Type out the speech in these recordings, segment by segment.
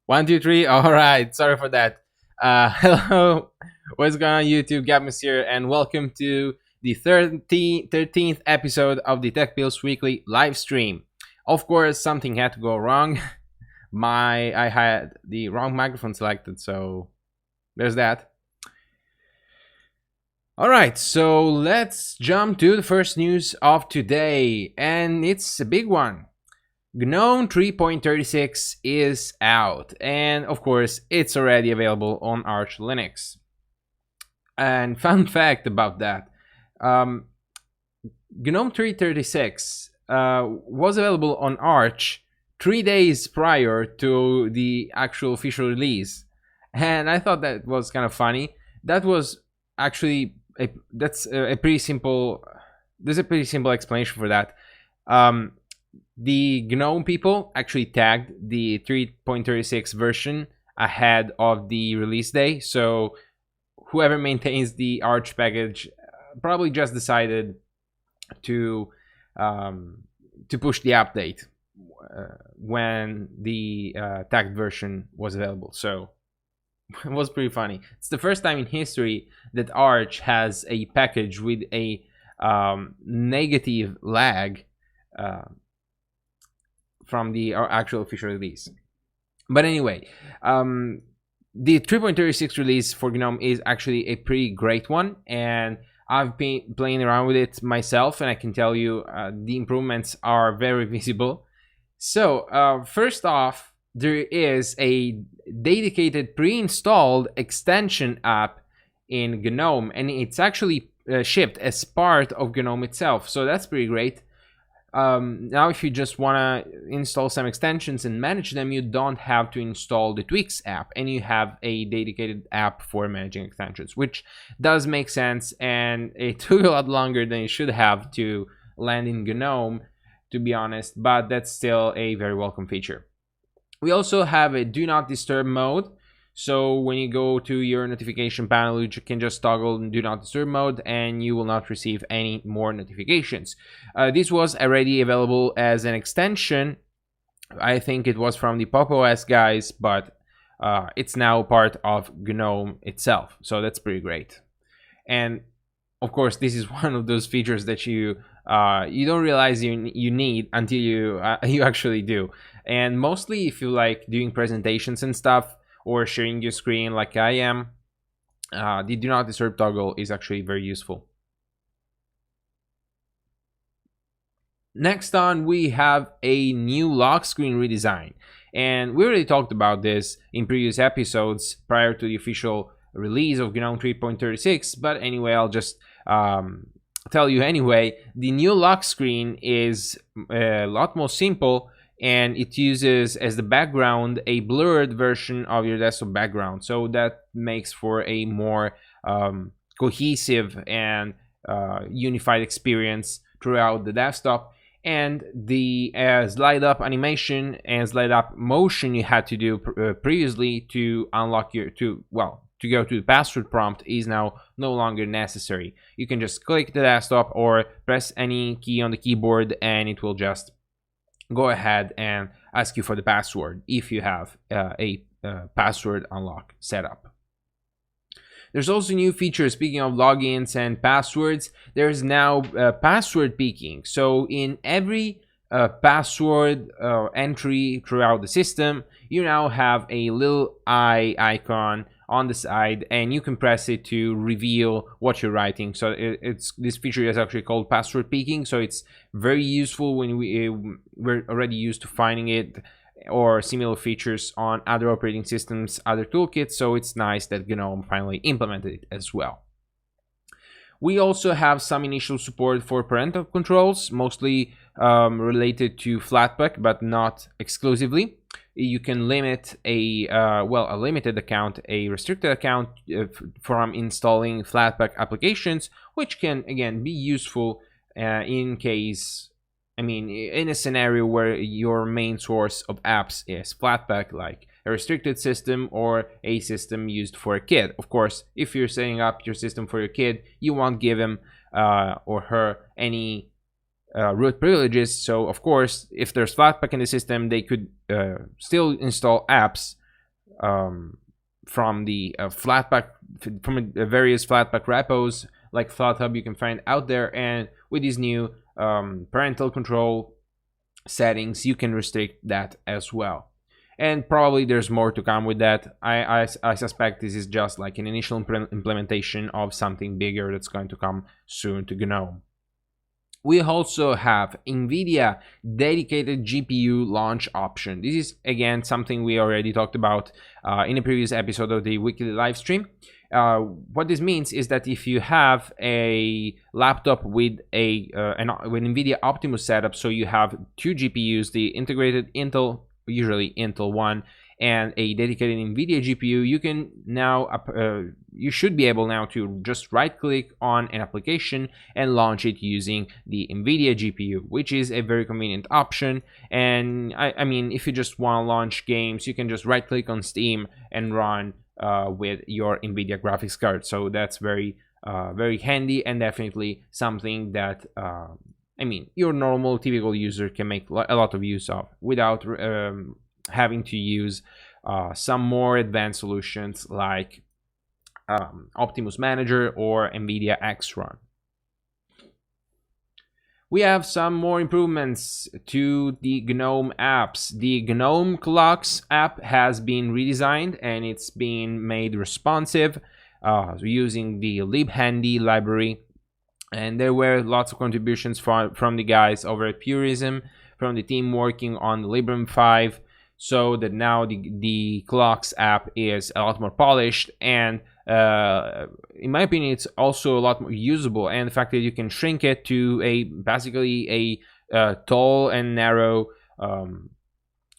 One, two, three. All right. Sorry for that. Hello. What's going on, YouTube? Gabmus here, and welcome to the 13th episode of the Tech Pills Weekly live stream. Of course, something had to go wrong. I had the wrong microphone selected, so there's that. All right, so let's jump to the first news of today, and it's a big one. GNOME 3.36 is out, and of course, it's already available on Arch Linux. And fun fact about that, GNOME 3.36 was available on Arch 3 days prior to the actual official release, and I thought that was kind of funny. That was actually there's a pretty simple explanation for that. The GNOME people actually tagged the 3.36 version ahead of the release day, so whoever maintains the Arch package probably just decided to push the update when the tagged version was available. So it was pretty funny. It's the first time in history that Arch has a package with a negative lag from the actual official release. But anyway, the 3.36 release for GNOME is actually a pretty great one, and I've been playing around with it myself, and I can tell you the improvements are very visible. So first off, there is a dedicated pre-installed extension app in GNOME, and it's actually shipped as part of GNOME itself, so that's pretty great. Now if you just want to install some extensions and manage them, you don't have to install the Twix app, and you have a dedicated app for managing extensions, which does make sense, and it took a lot longer than it should have to land in GNOME, to be honest, but that's still a very welcome feature. We also have a do not disturb mode. So when you go to your notification panel, you can just toggle do not disturb mode and you will not receive any more notifications. This was already available as an extension. I think it was from the Pop! OS guys, but it's now part of GNOME itself. So that's pretty great. And of course, this is one of those features that you don't realize you need until you actually do. And mostly if you like doing presentations and stuff, or sharing your screen like I am, the do not disturb toggle is actually very useful. Next on, we have a new lock screen redesign, and we already talked about this in previous episodes prior to the official release of GNOME 3.36, but anyway, I'll just tell you anyway. The new lock screen is a lot more simple, and it uses as the background a blurred version of your desktop background, so that makes for a more cohesive and unified experience throughout the desktop. and the slide up animation and slide up motion you had to do previously to unlock your to go to the password prompt is now no longer necessary. You can just click the desktop or press any key on the keyboard and it will just go ahead and ask you for the password if you have a password unlock setup. There's also new features. Speaking of logins and passwords, there's now password peeking. So in every password entry throughout the system, you now have a little eye icon on the side, and you can press it to reveal what you're writing. So this feature is actually called password peeking. So it's very useful when we're already used to finding it or similar features on other operating systems, other toolkits. So it's nice that GNOME finally implemented it as well. We also have some initial support for parental controls, mostly related to Flatpak, but not exclusively. You can limit a limited account, a restricted account from installing Flatpak applications, which can again be useful in case, in a scenario where your main source of apps is Flatpak, like a restricted system or a system used for a kid. Of course, if you're setting up your system for your kid, you won't give him or her any root privileges. So of course, if there's Flatpak in the system, they could still install apps from the Flatpak, from various Flatpak repos like FlatHub you can find out there. And with these new parental control settings, you can restrict that as well. And probably there's more to come with that. I suspect this is just like an initial implementation of something bigger that's going to come soon to GNOME. We also have NVIDIA dedicated GPU launch option. This is again something we already talked about in a previous episode of the weekly live stream. What this means is that if you have a laptop with with NVIDIA Optimus setup, so you have two GPUs, the integrated Intel, usually Intel 1, and a dedicated NVIDIA GPU, you can now you should be able now to just right-click on an application and launch it using the NVIDIA GPU, which is a very convenient option. And I mean, if you just want to launch games, you can just right-click on Steam and run with your NVIDIA graphics card. So that's very handy, and definitely something that your normal typical user can make a lot of use of without having to use some more advanced solutions like Optimus Manager or NVIDIA X-Run. We have some more improvements to the GNOME apps. The GNOME Clocks app has been redesigned and it's been made responsive using the libhandy library. And there were lots of contributions from the guys over at Purism, from the team working on the Librem 5, so that now the Clocks app is a lot more polished, and in my opinion it's also a lot more usable. And the fact that you can shrink it to basically a tall and narrow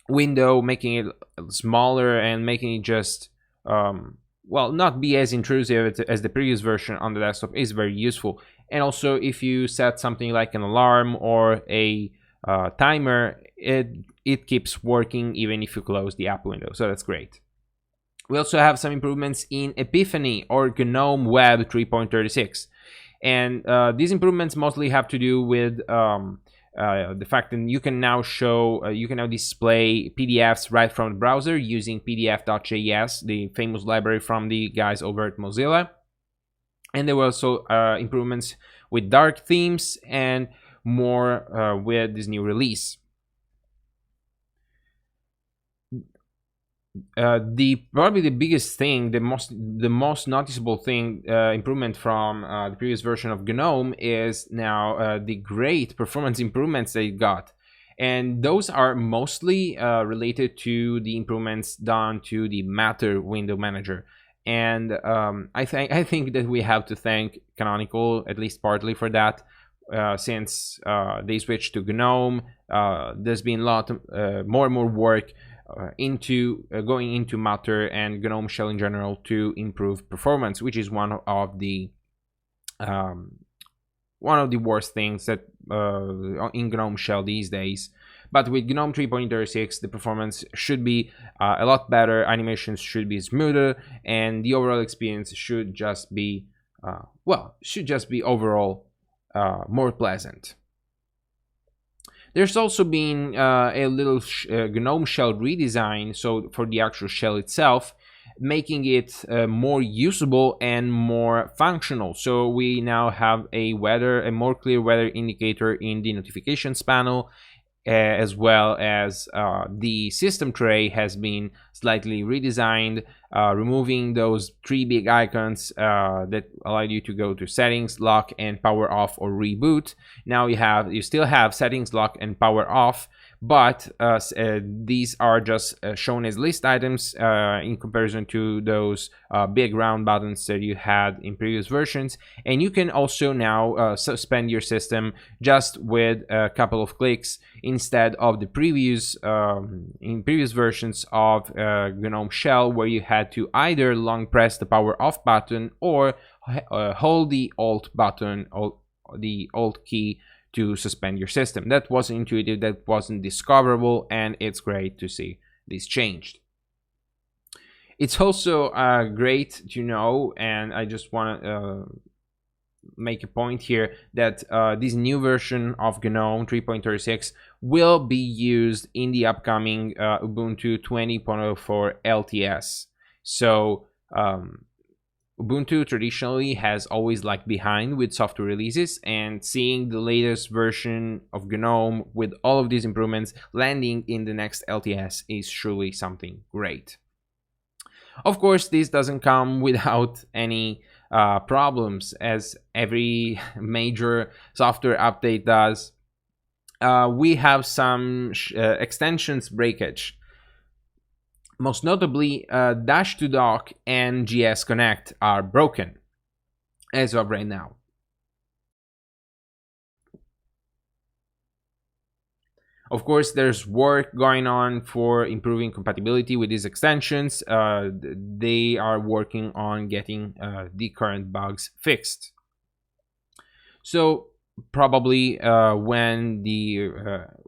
window, making it smaller and making it just not be as intrusive as the previous version on the desktop, is very useful. And also, if you set something like an alarm or a timer, it keeps working even if you close the app window, so that's great. We also have some improvements in Epiphany or GNOME Web 3.36, and these improvements mostly have to do with the fact that you can now display PDFs right from the browser using pdf.js, the famous library from the guys over at Mozilla. And there were also improvements with dark themes and more with this new release. Probably the biggest thing, the most noticeable thing, improvement from the previous version of GNOME is now the great performance improvements they got, and those are mostly related to the improvements done to the Matter window manager. And I think that we have to thank Canonical, at least partly, for that. Since they switched to GNOME, there's been a lot more and more work going into Matter and GNOME Shell in general to improve performance, which is one of the worst things that in GNOME Shell these days. But with GNOME 3.36, the performance should be a lot better, animations should be smoother, and the overall experience should just be, overall more pleasant. There's also been a little GNOME Shell redesign, so for the actual shell itself, making it more usable and more functional. So we now have a more clear weather indicator in the notifications panel, as well as the system tray has been slightly redesigned, removing those three big icons that allowed you to go to settings, lock, and power off or reboot. Now you still have settings, lock, and power off, but these are just shown as list items in comparison to those big round buttons that you had in previous versions. And you can also now suspend your system just with a couple of clicks, instead of the previous versions of GNOME Shell, where you had to either long press the power off button or hold the alt button or the alt key to suspend your system. That wasn't intuitive, that wasn't discoverable, and it's great to see this changed. It's also great to know, and I just want to make a point here, that this new version of GNOME 3.36 will be used in the upcoming Ubuntu 20.04 LTS. So Ubuntu traditionally has always lagged behind with software releases, and seeing the latest version of GNOME with all of these improvements landing in the next LTS is truly something great. Of course, this doesn't come without any problems, as every major software update does. We have some extensions breakage. Most notably, Dash2Dock and GS Connect are broken as of right now. Of course, there's work going on for improving compatibility with these extensions. They are working on getting the current bugs fixed. So probably when the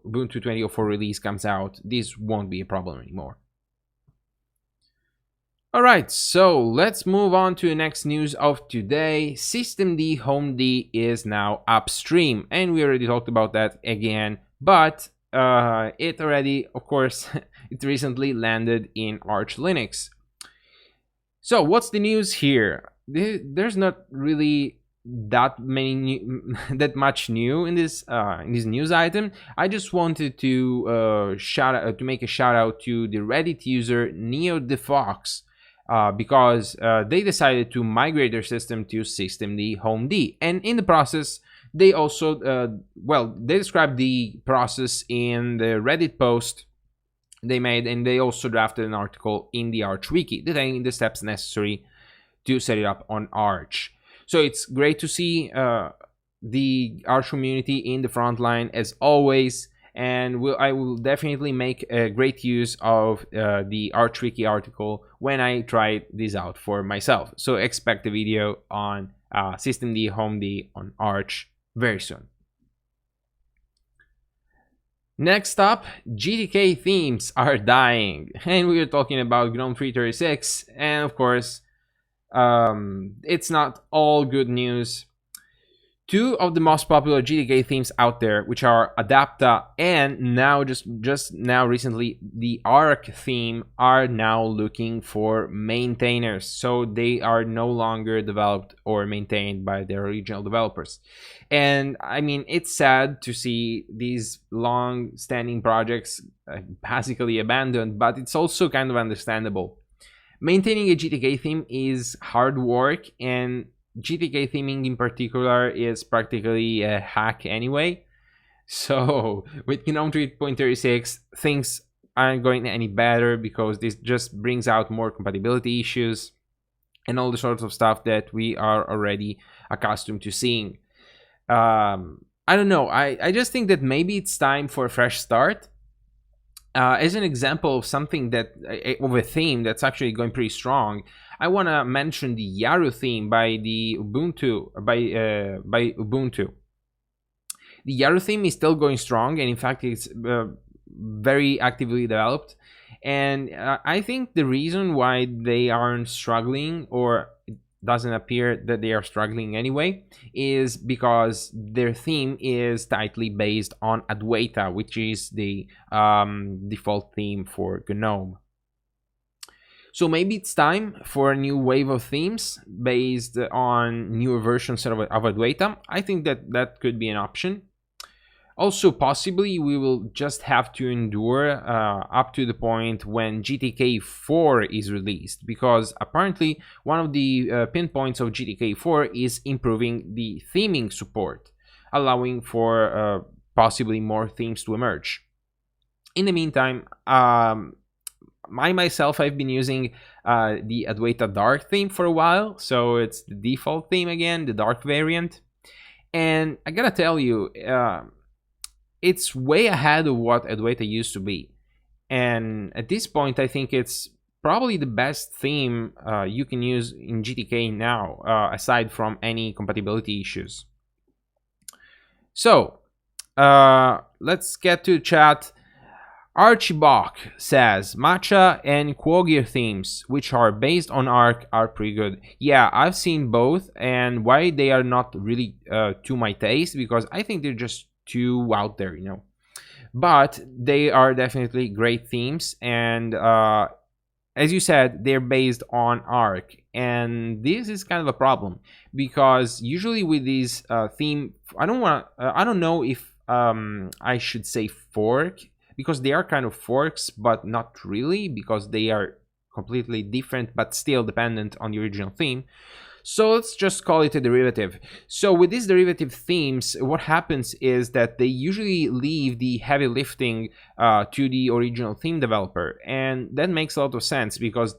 Ubuntu 20.04 release comes out, this won't be a problem anymore. Alright, so let's move on to the next news of today. Systemd Homed is now upstream, and we already talked about that again, but it already, of course, it recently landed in Arch Linux. So what's the news here? There's not really that much new in this news item. I just wanted to make a shout out to the Reddit user NeoDeFox, because they decided to migrate their system to Systemd Homed, and in the process they also they described the process in the Reddit post they made, and they also drafted an article in the Arch wiki detailing the steps necessary to set it up on Arch. So it's great to see the Arch community in the front line as always, and I will definitely make a great use of the Arch wiki article when I try this out for myself. So expect a video on Systemd Homed on Arch very soon. Next up, GTK themes are dying, and we are talking about GNOME 3.36, and of course it's not all good news. Two of the most popular GTK themes out there, which are Adapta and now just now recently the Arc theme, are now looking for maintainers. So they are no longer developed or maintained by their original developers. And I mean, it's sad to see these long-standing projects basically abandoned, but it's also kind of understandable. Maintaining a GTK theme is hard work, and GTK theming in particular is practically a hack anyway. So with GNOME 3.36, things aren't going any better, because this just brings out more compatibility issues and all the sorts of stuff that we are already accustomed to seeing. I don't know, I just think that maybe it's time for a fresh start. As an example of something that of a theme that's actually going pretty strong, I want to mention the Yaru theme by Ubuntu. The Yaru theme is still going strong, and in fact, it's very actively developed. And I think the reason why they aren't struggling, or it doesn't appear that they are struggling anyway, is because their theme is tightly based on Adwaita, which is the default theme for GNOME. So maybe it's time for a new wave of themes based on newer versions of Adwaita. I think that could be an option. Also, possibly we will just have to endure up to the point when GTK 4 is released, because apparently one of the pinpoints of GTK 4 is improving the theming support, allowing for possibly more themes to emerge. In the meantime, I've been using the Adwaita Dark theme for a while, so it's the default theme again, the dark variant. And I gotta tell you, it's way ahead of what Adwaita used to be. And at this point, I think it's probably the best theme you can use in GTK now, aside from any compatibility issues. So, let's get to chat. Archie Bach says Matcha and Quagir themes, which are based on Arc, are pretty good. Yeah, I've seen both, and why they are not really to my taste, because I think they're just too out there, you know. But they are definitely great themes, and as you said, they're based on Arc, and this is kind of a problem, because usually with these theme, I don't know if I should say fork, because they are kind of forks, but not really, because they are completely different but still dependent on the original theme. So let's just call it a derivative. So with these derivative themes, what happens is that they usually leave the heavy lifting to the original theme developer, and that makes a lot of sense, because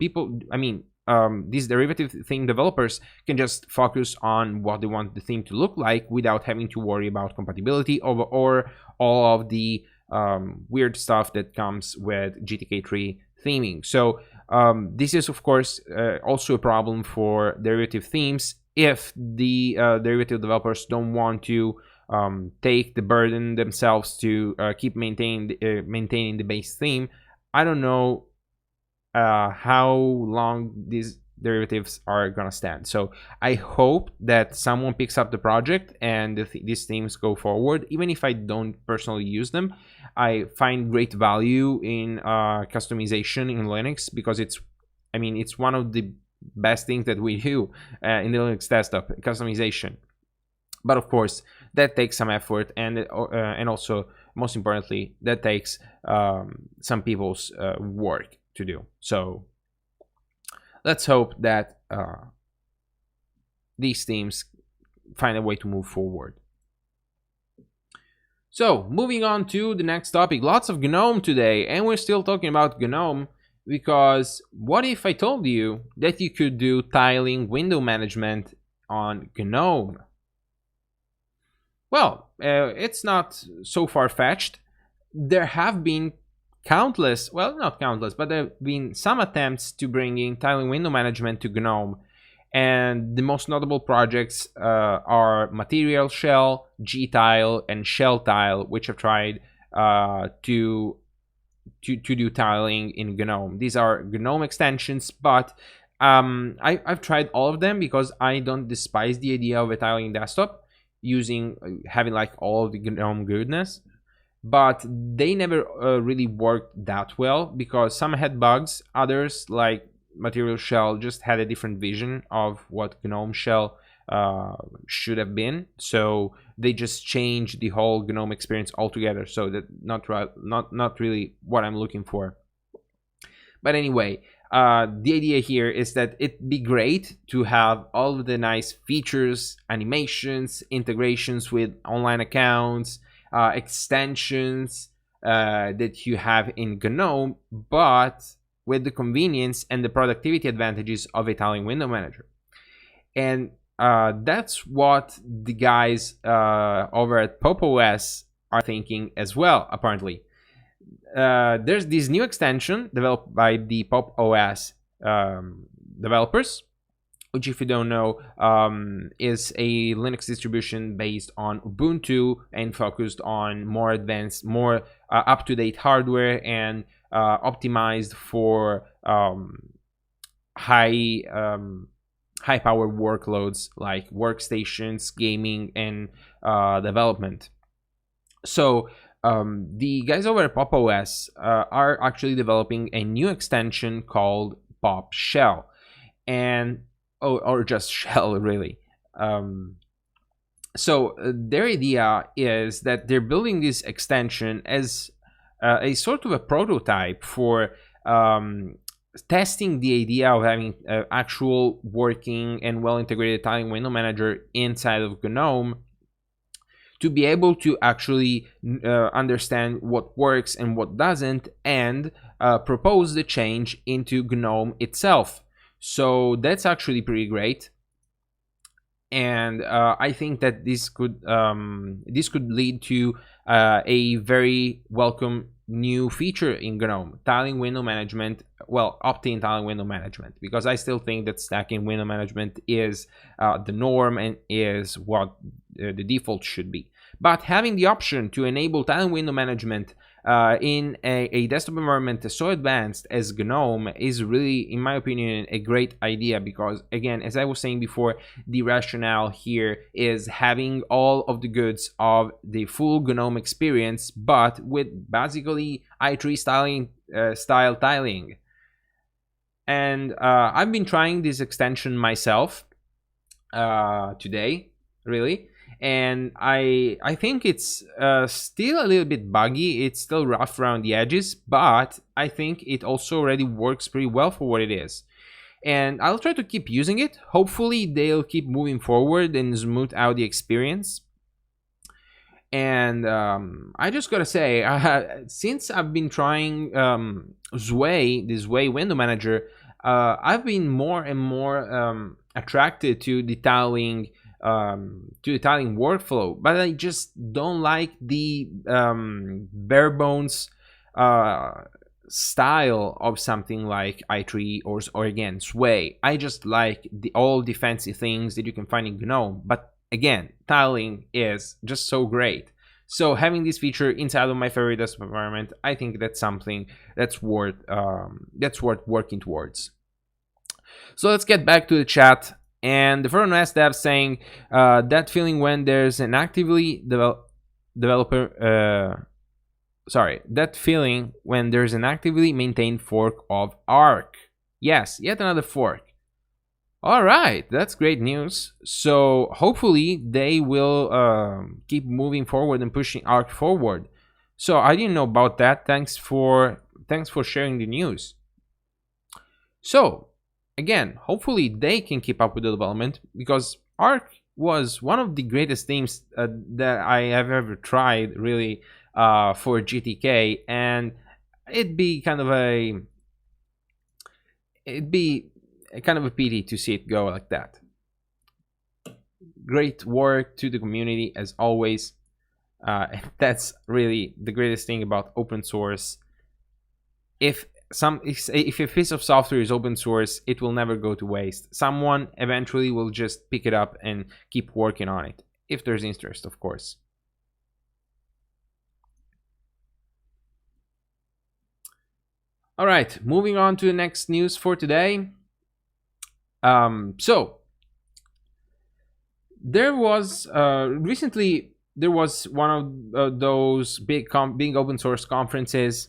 these derivative theme developers can just focus on what they want the theme to look like without having to worry about compatibility or all of the weird stuff that comes with GTK3 theming. So this is of course also a problem for derivative themes if the derivative developers don't want to take the burden themselves to keep maintaining the base theme. I don't know how long these derivatives are gonna stand. So I hope that someone picks up the project and these themes go forward. Even if I don't personally use them, I find great value in customization in Linux, because it's one of the best things that we do in the Linux desktop, customization. But of course, that takes some effort, and also, most importantly, that takes some people's work to do. So let's hope that these themes find a way to move forward. So, moving on to the next topic. Lots of GNOME today, and we're still talking about GNOME, because what if I told you that you could do tiling window management on GNOME? Well, it's not so far-fetched. There have been countless, well, not countless, but there have been some attempts to bring in tiling window management to GNOME. And the most notable projects are Material Shell, Gtile, and Shelltile, which have tried to do tiling in GNOME. These are GNOME extensions, but I've tried all of them because I don't despise the idea of a tiling desktop having like all of the GNOME goodness. But they never really worked that well, because some had bugs, others like Material Shell just had a different vision of what GNOME Shell should have been, so they just changed the whole GNOME experience altogether. So that not really what I'm looking for. But anyway, the idea here is that it'd be great to have all of the nice features, animations, integrations with online accounts, extensions that you have in GNOME, but with the convenience and the productivity advantages of a tiling window manager. And that's what the guys over at Pop! OS are thinking as well, apparently. There's this new extension developed by the Pop! OS developers, which, if you don't know, is a Linux distribution based on Ubuntu and focused on more advanced, more up-to-date hardware, and optimized for high power workloads like workstations, gaming, and development. So the guys over at Pop! OS are actually developing a new extension called Pop Shell, and or just Shell, really. So their idea is that they're building this extension as a sort of a prototype for testing the idea of having actual working and well integrated tiling window manager inside of GNOME, to be able to actually understand what works and what doesn't, and propose the change into GNOME itself. So that's actually pretty great, and I think that this could lead to a very welcome new feature in GNOME: tiling window management. Well, opt-in tiling window management, because I still think that stacking window management is the norm and is what the default should be. But having the option to enable tiling window management in a desktop environment so advanced as GNOME is really, in my opinion, a great idea, because, again, as I was saying before, the rationale here is having all of the goods of the full GNOME experience, but with basically i3 style tiling. And I've been trying this extension myself today, really. And I think it's still a little bit buggy. It's still rough around the edges, but I think it also already works pretty well for what it is. And I'll try to keep using it. Hopefully they'll keep moving forward and smooth out the experience. And I just gotta say, since I've been trying Zway, this Zway window manager, I've been more and more attracted to the tiling workflow, but I just don't like the bare bones style of something like i3 or again Sway. I just like all the fancy things that you can find in GNOME, but again, tiling is just so great. So having this feature inside of my favorite desktop environment, I think that's something that's worth working towards. So let's get back to the chat. And the Forum OS dev saying that feeling when there's an actively that feeling when there's an actively maintained fork of Arch. Yes, yet another fork. All right, that's great news. So hopefully they will keep moving forward and pushing Arch forward. So I didn't know about that. Thanks for sharing the news. So again, hopefully they can keep up with the development, because Arch was one of the greatest themes that I have ever tried, really, for GTK, and it'd be kind of a pity to see it go like that. Great work to the community as always. That's really the greatest thing about open source. If a piece of software is open source, it will never go to waste. Someone eventually will just pick it up and keep working on it, if there's interest, of course. All right, moving on to the next news for today. So there was recently one of those big open source conferences,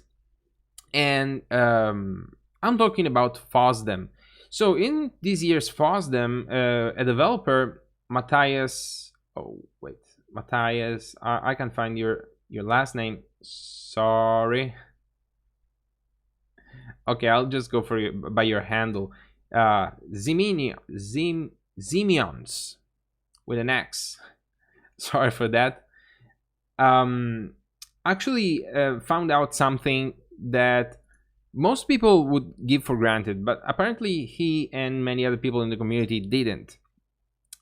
and I'm talking about FOSDEM. So in this year's FOSDEM, a developer, Matthias, I can't find your last name, sorry. Okay, I'll just go for you by your handle. Zimions with an X. Sorry for that. Actually found out something that most people would give for granted, but apparently he and many other people in the community didn't.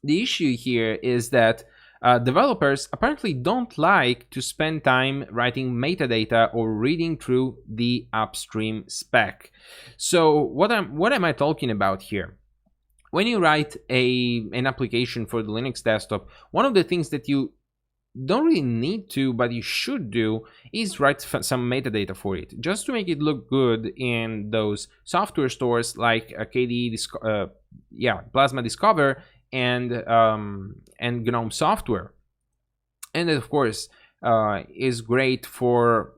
The issue here is that developers apparently don't like to spend time writing metadata or reading through the upstream spec. So what am I talking about here? when you write an application for the Linux desktop, one of the things that you don't really need to, but you should do, is write some metadata for it, just to make it look good in those software stores like Plasma Discover and GNOME Software. And that, of course, is great for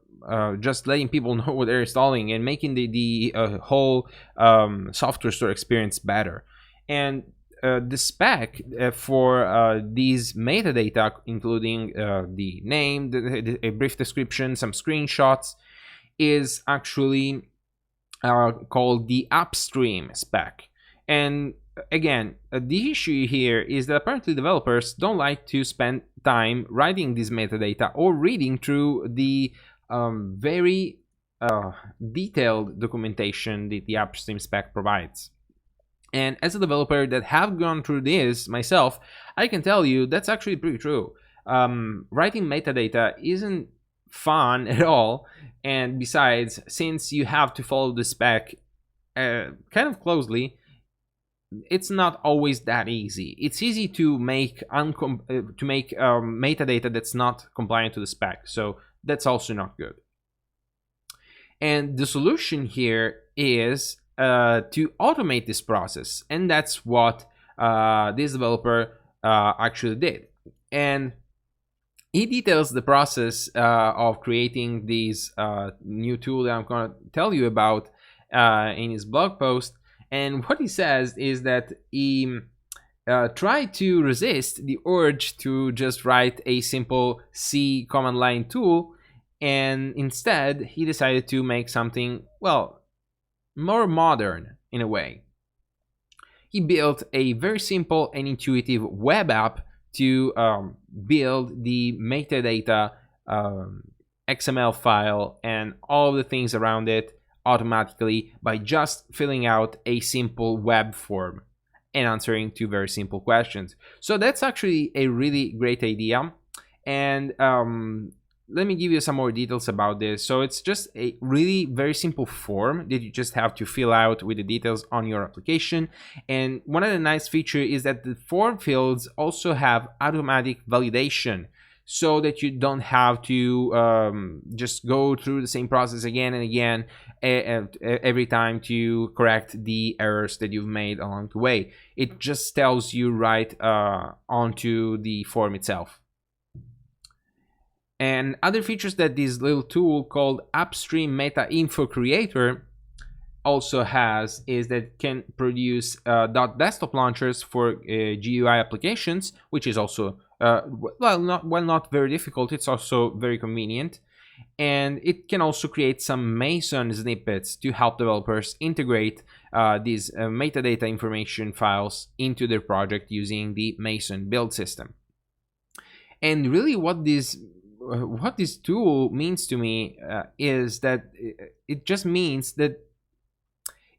just letting people know what they're installing and making the whole software store experience better. And the spec for these metadata, including the name, a brief description, some screenshots, is actually called the upstream spec. And again, the issue here is that apparently developers don't like to spend time writing this metadata or reading through the very detailed documentation that the upstream spec provides. And as a developer that have gone through this myself, I can tell you that's actually pretty true. Writing metadata isn't fun at all, and besides, since you have to follow the spec kind of closely, it's not always that easy. It's easy to make metadata that's not compliant to the spec, so that's also not good. And the solution here is to automate this process, and that's what this developer actually did. And he details the process of creating this new tool that I'm going to tell you about in his blog post. And what he says is that he tried to resist the urge to just write a simple C command line tool, and instead he decided to make something, well, more modern in a way. He built a very simple and intuitive web app to build the metadata XML file and all the things around it automatically by just filling out a simple web form and answering two very simple questions. So that's actually a really great idea. And let me give you some more details about this. So it's just a really very simple form that you just have to fill out with the details on your application. And one of the nice features is that the form fields also have automatic validation, so that you don't have to just go through the same process again and again every time to correct the errors that you've made along the way. It just tells you right onto the form itself. And other features that this little tool called Upstream Meta Info Creator also has is that it can produce .desktop launchers for GUI applications, which is also not very difficult. It's also very convenient, and it can also create some Meson snippets to help developers integrate these metadata information files into their project using the Meson build system. And really, what this tool means to me is that it just means that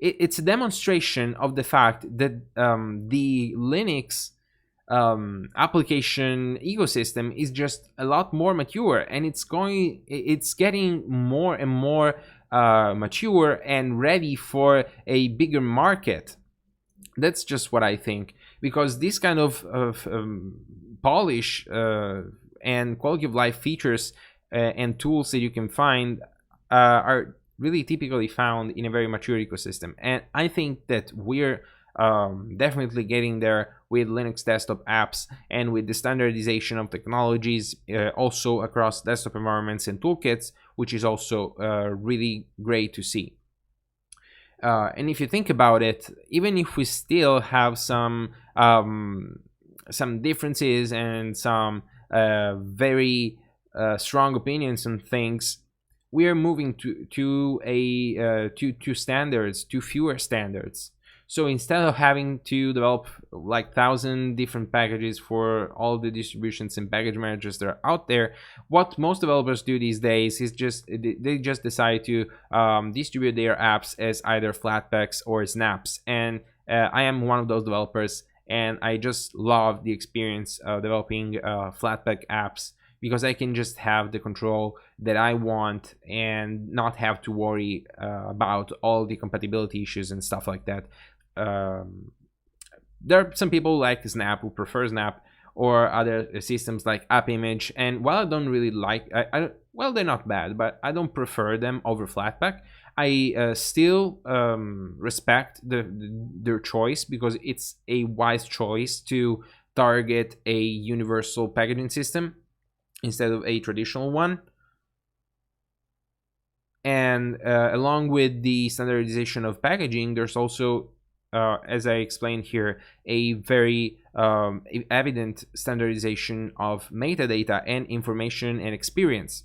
it's a demonstration of the fact that the Linux application ecosystem is just a lot more mature, and it's getting more and more mature and ready for a bigger market. That's just what I think, because this kind of polish and quality of life features and tools that you can find are really typically found in a very mature ecosystem. And I think that we're definitely getting there with Linux desktop apps and with the standardization of technologies also across desktop environments and toolkits, which is also really great to see. And if you think about it, even if we still have some differences and some very strong opinions on things, we are moving to fewer standards. So instead of having to develop like 1,000 different packages for all the distributions and package managers that are out there, what most developers do these days is they just decide to distribute their apps as either Flatpaks or snaps. And I am one of those developers, and I just love the experience of developing Flatpak apps, because I can just have the control that I want and not have to worry about all the compatibility issues and stuff like that. there are some people like Snap who prefer Snap, or other systems like AppImage. And while I don't really like, well, they're not bad, but I don't prefer them over Flatpak. I still respect their choice, because it's a wise choice to target a universal packaging system instead of a traditional one. And along with the standardization of packaging, there's also, as I explained here, a very evident standardization of metadata and information and experience.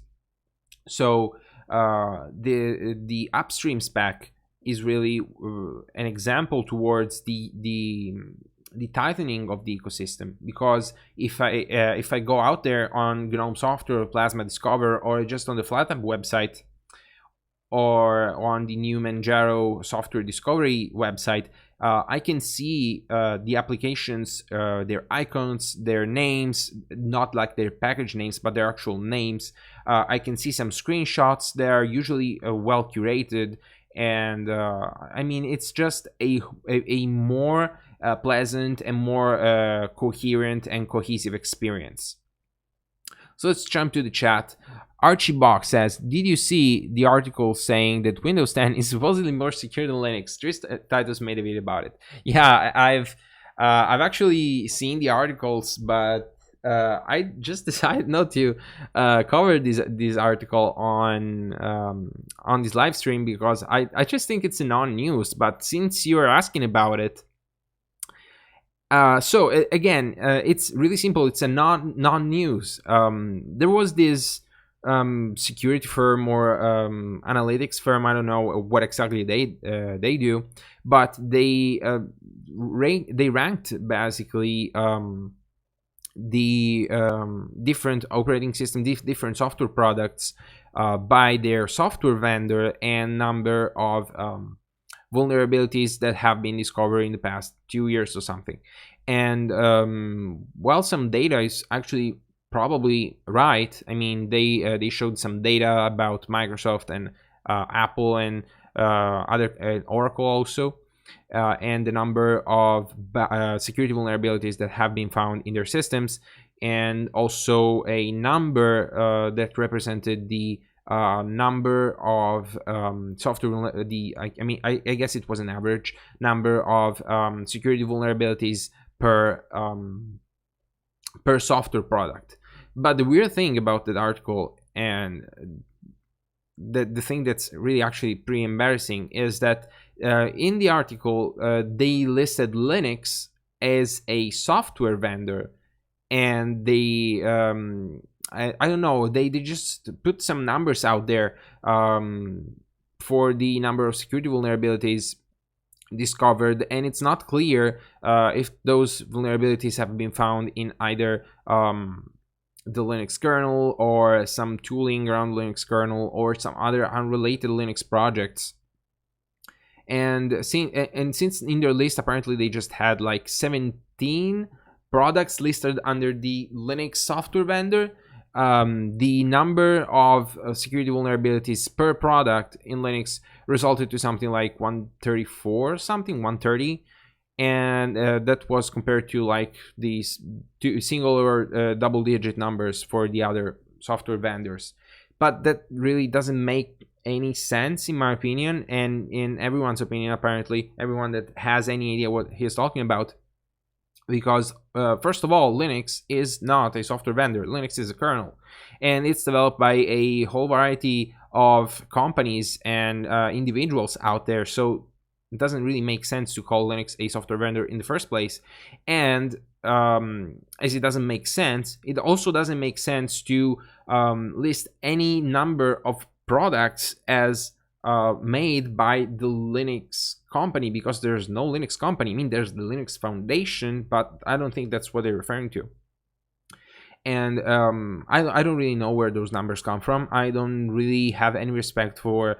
So the upstream spec is really an example towards the tightening of the ecosystem, because if I go out there on GNOME Software, Plasma Discover, or just on the Flatpak website, or on the new Manjaro Software Discovery website, I can see the applications, their icons, their names, not like their package names, but their actual names. I can see some screenshots. They are usually well curated, and I mean, it's just a more pleasant and more coherent and cohesive experience. So let's jump to the chat. Archie Box says, did you see the article saying that Windows 10 is supposedly more secure than Linux? Tris Titus made a video about it. Yeah, I've actually seen the articles, but I just decided not to cover this article on this live stream, because I just think it's a non-news. But since you are asking about it, so again, it's really simple. It's a non-news. There was this security firm or analytics firm. I don't know what exactly they do, but they ranked basically the different operating system, different software products by their software vendor and number of vulnerabilities that have been discovered in the past 2 years or something. And while some data is actually probably right, I mean, they showed some data about Microsoft and Apple and other Oracle also, and the number of security vulnerabilities that have been found in their systems, and also a number that represented the number of software, I guess it was an average number of security vulnerabilities per software product. But the weird thing about that article, and the thing that's really actually pretty embarrassing, is that in the article they listed Linux as a software vendor, and they I don't know, they just put some numbers out there for the number of security vulnerabilities discovered, and it's not clear if those vulnerabilities have been found in either the Linux kernel or some tooling around Linux kernel or some other unrelated Linux projects. And since in their list apparently they just had like 17 products listed under the Linux software vendor, the number of security vulnerabilities per product in Linux resulted to something like 134 something, 130, and that was compared to like these two single or double digit numbers for the other software vendors. But that really doesn't make any sense in my opinion, and in everyone's opinion, apparently everyone that has any idea what he's talking about. Because first of all, Linux is not a software vendor. Linux is a kernel, and it's developed by a whole variety of companies and individuals out there. So it doesn't really make sense to call Linux a software vendor in the first place. And as it doesn't make sense, it also doesn't make sense to list any number of products as made by the Linux company, because there's no Linux company. I mean, there's the Linux Foundation, but I don't think that's what they're referring to. And I don't really know where those numbers come from. I don't really have any respect for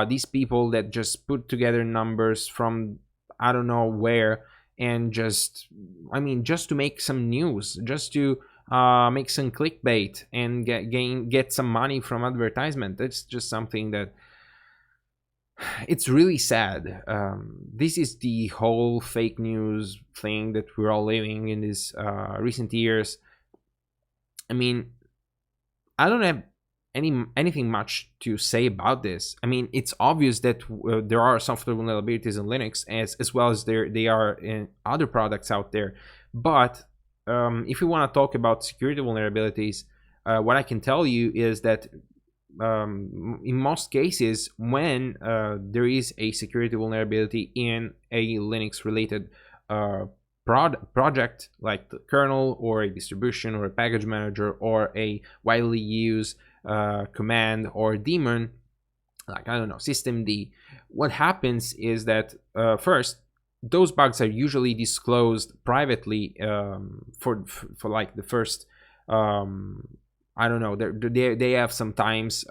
these people that just put together numbers from I don't know where, and just, I mean, just to make some news, just to make some clickbait and get some money from advertisement. That's just something that it's really sad. This is the whole fake news thing that we're all living in these recent years. I mean, I don't have anything much to say about this. I mean, it's obvious that there are software vulnerabilities in Linux as well as they are in other products out there. But if you want to talk about security vulnerabilities, what I can tell you is that in most cases, when there is a security vulnerability in a Linux related project, like the kernel or a distribution or a package manager or a widely used command or daemon, like, I don't know, systemd, what happens is that first, those bugs are usually disclosed privately for like the first I don't know, they have some times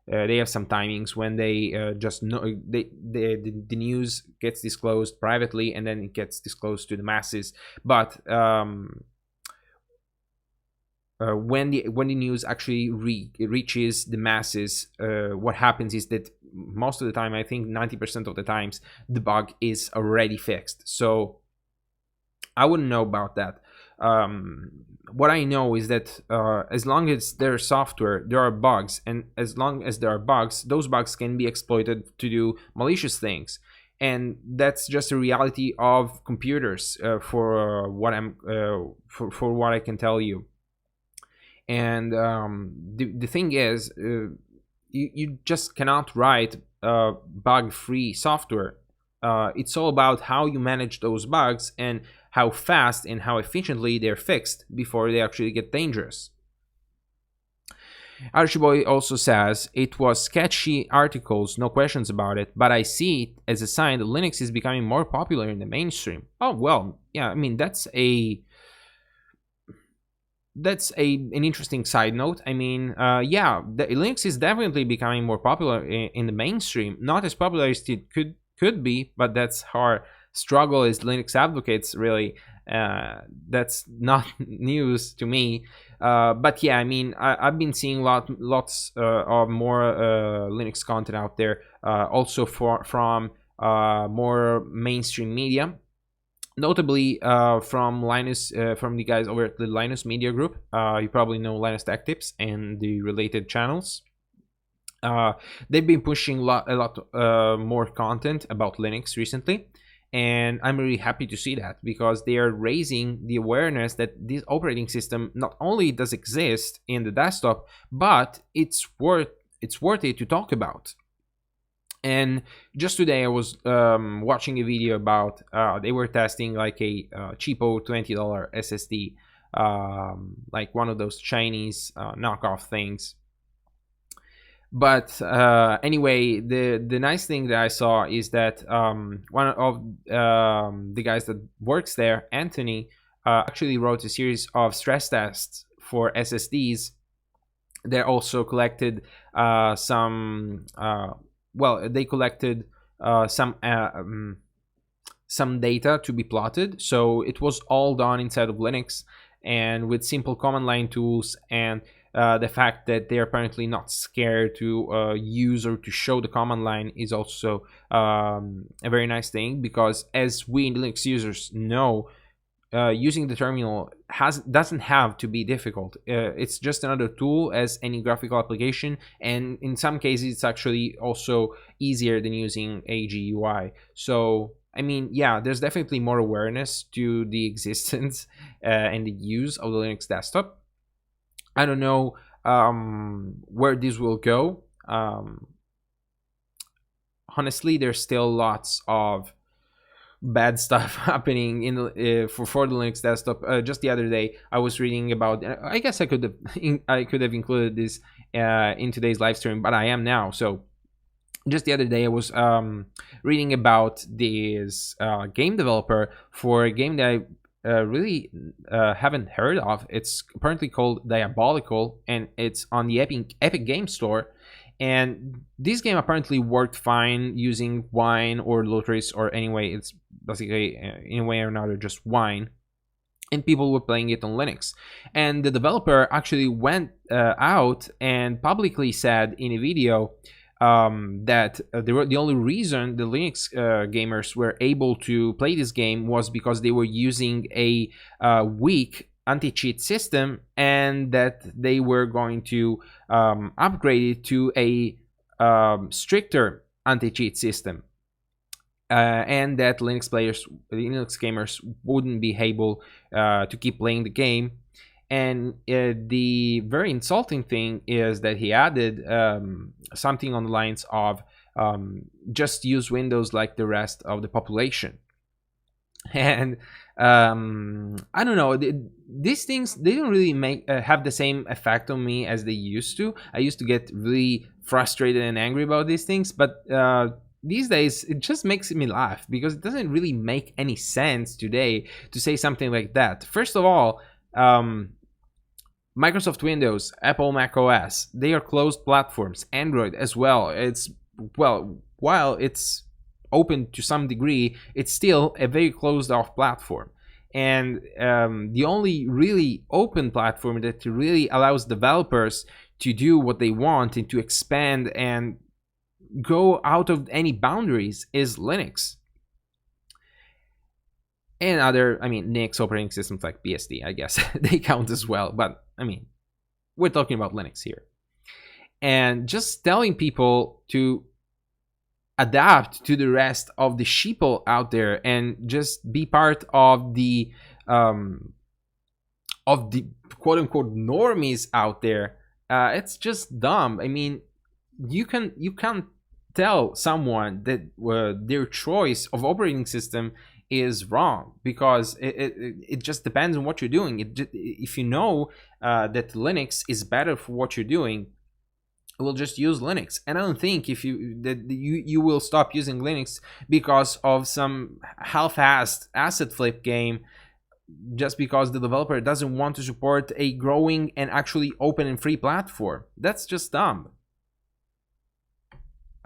they have some timings when they just know the news gets disclosed privately and then it gets disclosed to the masses. But when the news actually reaches the masses, what happens is that most of the time, I think 90% of the times, the bug is already fixed. So I wouldn't know about that. What I know is that as long as there's software, there are bugs, and as long as there are bugs, those bugs can be exploited to do malicious things, and that's just a reality of computers for what I can tell you. And the thing is, you just cannot write bug-free software. It's all about how you manage those bugs and how fast and how efficiently they're fixed before they actually get dangerous. Archibald also says, it was sketchy articles, no questions about it, but I see it as a sign that Linux is becoming more popular in the mainstream. Oh, well, yeah, I mean, that's an interesting side note. I mean, yeah, Linux is definitely becoming more popular in the mainstream. Not as popular as it could be, but that's our struggle as Linux advocates, really. That's not news to me. But yeah, I mean, I've been seeing lots of more Linux content out there, also from more mainstream media, notably from Linus, from the guys over at the Linus Media Group. You probably know Linus Tech Tips and the related channels. They've been pushing a lot more content about Linux recently, and I'm really happy to see that, because they are raising the awareness that this operating system not only does exist in the desktop, but it's worth it to talk about. And just today I was watching a video about they were testing like a cheapo $20 SSD, like one of those Chinese knockoff things. But anyway, the nice thing that I saw is that one of the guys that works there, Anthony, actually wrote a series of stress tests for SSDs. They also collected they collected some data to be plotted. So it was all done inside of Linux and with simple command line tools, and the fact that they're apparently not scared to use or to show the command line is also a very nice thing, because as we Linux users know, using the terminal doesn't have to be difficult. It's just another tool as any graphical application, and in some cases it's actually also easier than using a GUI. So I mean, yeah, there's definitely more awareness to the existence and the use of the Linux desktop. I don't know where this will go. Honestly, there's still lots of bad stuff happening in for the Linux desktop. Just the other day, I was reading about. I guess I could have included this in today's live stream, but I am now. So just the other day, I was reading about this game developer for a game that I really haven't heard of. It's apparently called Diabolical, and it's on the Epic Game Store. And this game apparently worked fine using Wine or Lotris, or anyway, it's basically in a way or another just Wine. And people were playing it on Linux. And the developer actually went out and publicly said in a video that the only reason the Linux gamers were able to play this game was because they were using a weak anti-cheat system, and that they were going to upgrade it to a stricter anti-cheat system, and that Linux gamers wouldn't be able to keep playing the game. And the very insulting thing is that he added something on the lines of just use Windows like the rest of the population. And I don't know, these things, they don't really have the same effect on me as they used to. I used to get really frustrated and angry about these things, but these days it just makes me laugh, because it doesn't really make any sense today to say something like that. First of all, Microsoft Windows, Apple Mac OS, they are closed platforms. Android as well. While it's open to some degree, it's still a very closed off platform. And the only really open platform that really allows developers to do what they want and to expand and go out of any boundaries is Linux. And other, Linux operating systems like BSD, I guess they count as well. But we're talking about Linux here. And just telling people to adapt to the rest of the sheeple out there and just be part of the quote-unquote normies out there, it's just dumb. You can't tell someone that their choice of operating system is wrong, because it just depends on what you're doing. If you know that Linux is better for what you're doing, we'll just use Linux. And I don't think you will stop using Linux because of some half-assed asset flip game, just because the developer doesn't want to support a growing and actually open and free platform. That's just dumb.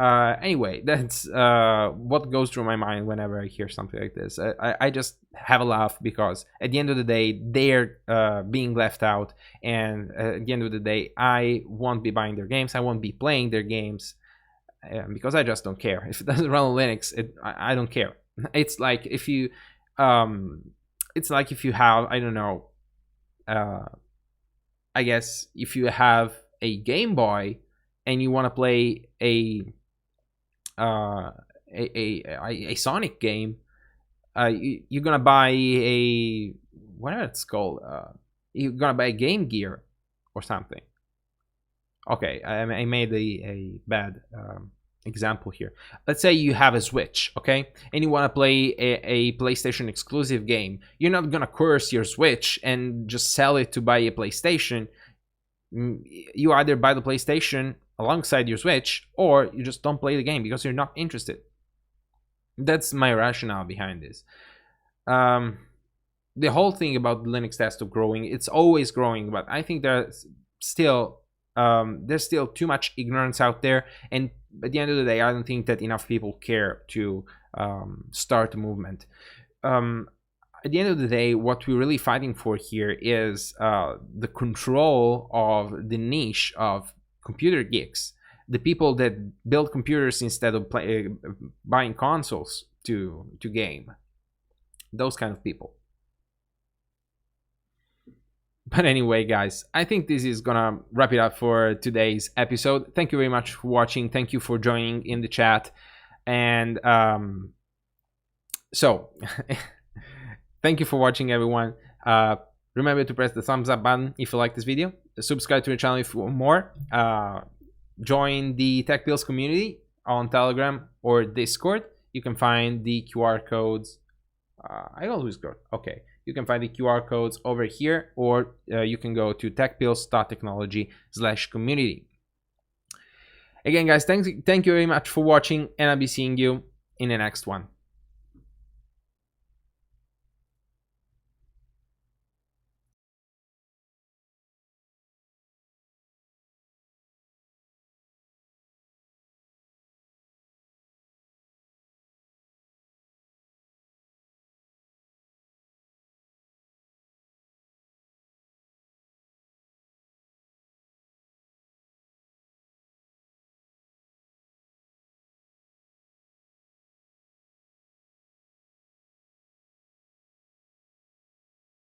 Anyway, that's what goes through my mind whenever I hear something like this. I just have a laugh, because at the end of the day, they're being left out, and at the end of the day, I won't be buying their games, I won't be playing their games, because I just don't care. If it doesn't run on Linux, I don't care. It's like if you have, I don't know, I guess if you have a Game Boy and you want to play a Sonic game, you're gonna buy a, whatever it's called, you're gonna buy a Game Gear or something. Okay, I made a bad example here. Let's say you have a Switch, okay, and you want to play a PlayStation exclusive game. You're not gonna curse your Switch and just sell it to buy a PlayStation. You either buy the PlayStation alongside your Switch, or you just don't play the game because you're not interested. That's my rationale behind this. The whole thing about Linux desktop growing, it's always growing, but I think there's still too much ignorance out there, and at the end of the day, I don't think that enough people care to start a movement. At the end of the day, what we're really fighting for here is the control of the niche of computer geeks, the people that build computers instead of buying consoles to game, those kind of people. But anyway, guys, I think this is gonna wrap it up for today's episode. Thank you very much for watching. Thank you for joining in the chat. And so thank you for watching, everyone. Remember to press the thumbs up button if you like this video. Subscribe to the channel if you want more. Join the Tech Pills community on Telegram or Discord. You can find the QR codes. I always go. Okay. You can find the QR codes over here, or you can go to techpills.technology/community. Again, guys, thank you very much for watching, and I'll be seeing you in the next one.